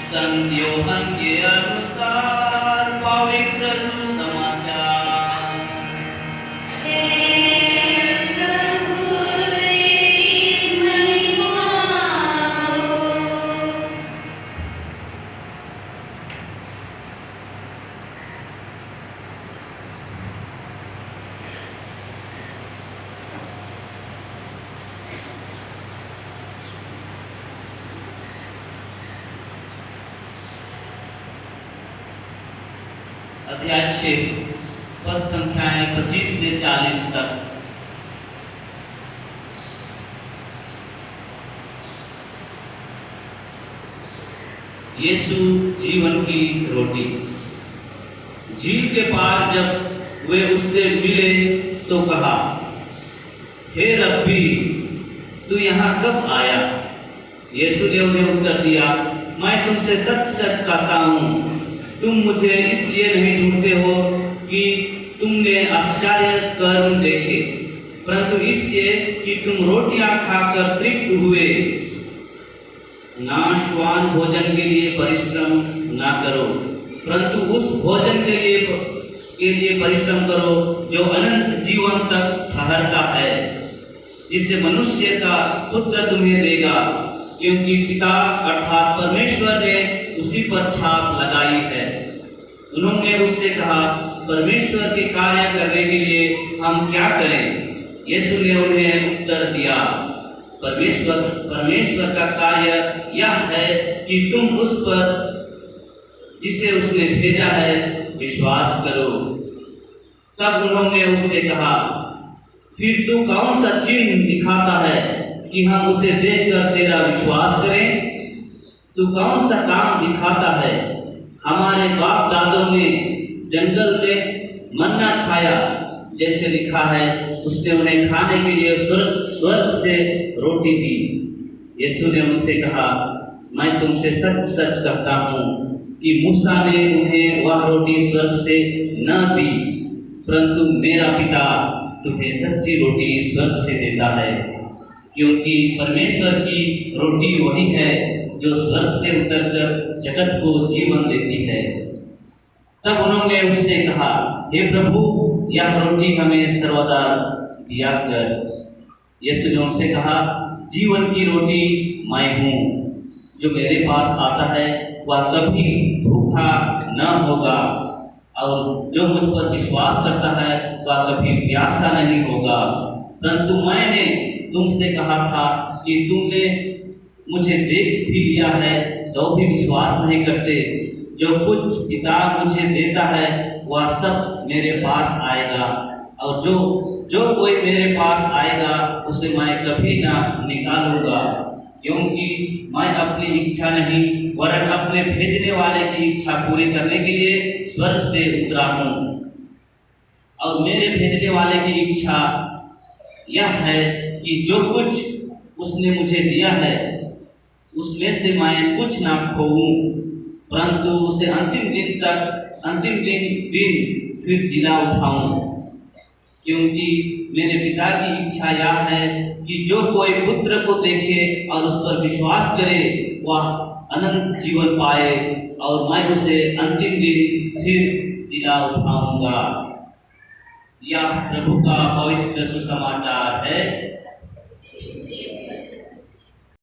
संत यूहन्ना के अनुसार पवित्र सुसमाचार। अध्याय 6 पद संख्याएं 25 से 40 तक। यीशु जीवन की रोटी। झील के पार जब वे उससे मिले तो कहा, हे रब्बी, तू यहाँ कब आया? यीशु ने उन्हें उत्तर दिया, मैं तुमसे सच सच कहता हूँ, तुम मुझे इसलिए नहीं ढूंढते हो कि तुमने आश्चर्य कर्म देखे, परंतु इसलिए कि तुम रोटियां खाकर तृप्त हुए। नाशवान भोजन के लिए परिश्रम ना करो, परंतु उस भोजन के लिए परिश्रम करो जो अनंत जीवन तक ठहरता है, जिसे मनुष्य का पुत्र तुम्हें देगा, क्योंकि पिता अर्थात परमेश्वर ने उसी पर छाप लगाई है। उन्होंने उससे कहा, परमेश्वर के कार्य करने के लिए हम क्या करें? यीशु ने उन्हें उत्तर दिया, परमेश्वर का कार्य यह है कि तुम उस पर जिसे उसने भेजा है विश्वास करो। तब उन्होंने उससे कहा, फिर तू कौन सा चिन्ह दिखाता है कि हम उसे देखकर तेरा विश्वास करें? तू कौन सा काम दिखाता है? हमारे बाप दादों ने जंगल में मन्ना खाया, जैसे लिखा है, उसने उन्हें खाने के लिए स्वर्ग से रोटी दी। यीशु ने उनसे कहा, मैं तुमसे सच सच कहता हूँ कि मूसा ने उन्हें वह रोटी स्वर्ग से न दी, परंतु मेरा पिता तुम्हें सच्ची रोटी स्वर्ग से देता है, क्योंकि परमेश्वर की रोटी वही है जो स्वर्ग से उतरकर जगत को जीवन देती है। तब उन्होंने उससे कहा, हे प्रभु, यह रोटी हमें सर्वदा दिया कर। यीशु ने उनसे कहा, जीवन की रोटी मैं हूँ, जो मेरे पास आता है वह कभी भूखा न होगा, और जो मुझ पर विश्वास करता है वह कभी प्यासा नहीं होगा। परंतु मैंने तुमसे कहा था कि तुमने मुझे देख भी लिया है तो भी विश्वास नहीं करते। जो कुछ पिता मुझे देता है वह सब मेरे पास आएगा, और जो कोई मेरे पास आएगा उसे मैं कभी ना निकालूंगा, क्योंकि मैं अपनी इच्छा नहीं वरन अपने भेजने वाले की इच्छा पूरी करने के लिए स्वर्ग से उतरा हूँ। और मेरे भेजने वाले की इच्छा यह है कि जो कुछ उसने मुझे दिया है उसमें से मैं कुछ ना खोऊं, परंतु उसे अंतिम दिन फिर जिला उठाऊं। क्योंकि मेरे पिता की इच्छा यह है कि जो कोई पुत्र को देखे और उस पर विश्वास करे वह अनंत जीवन पाए, और मैं उसे अंतिम दिन फिर जिला उठाऊंगा। यह प्रभु का पवित्र सुसमाचार है।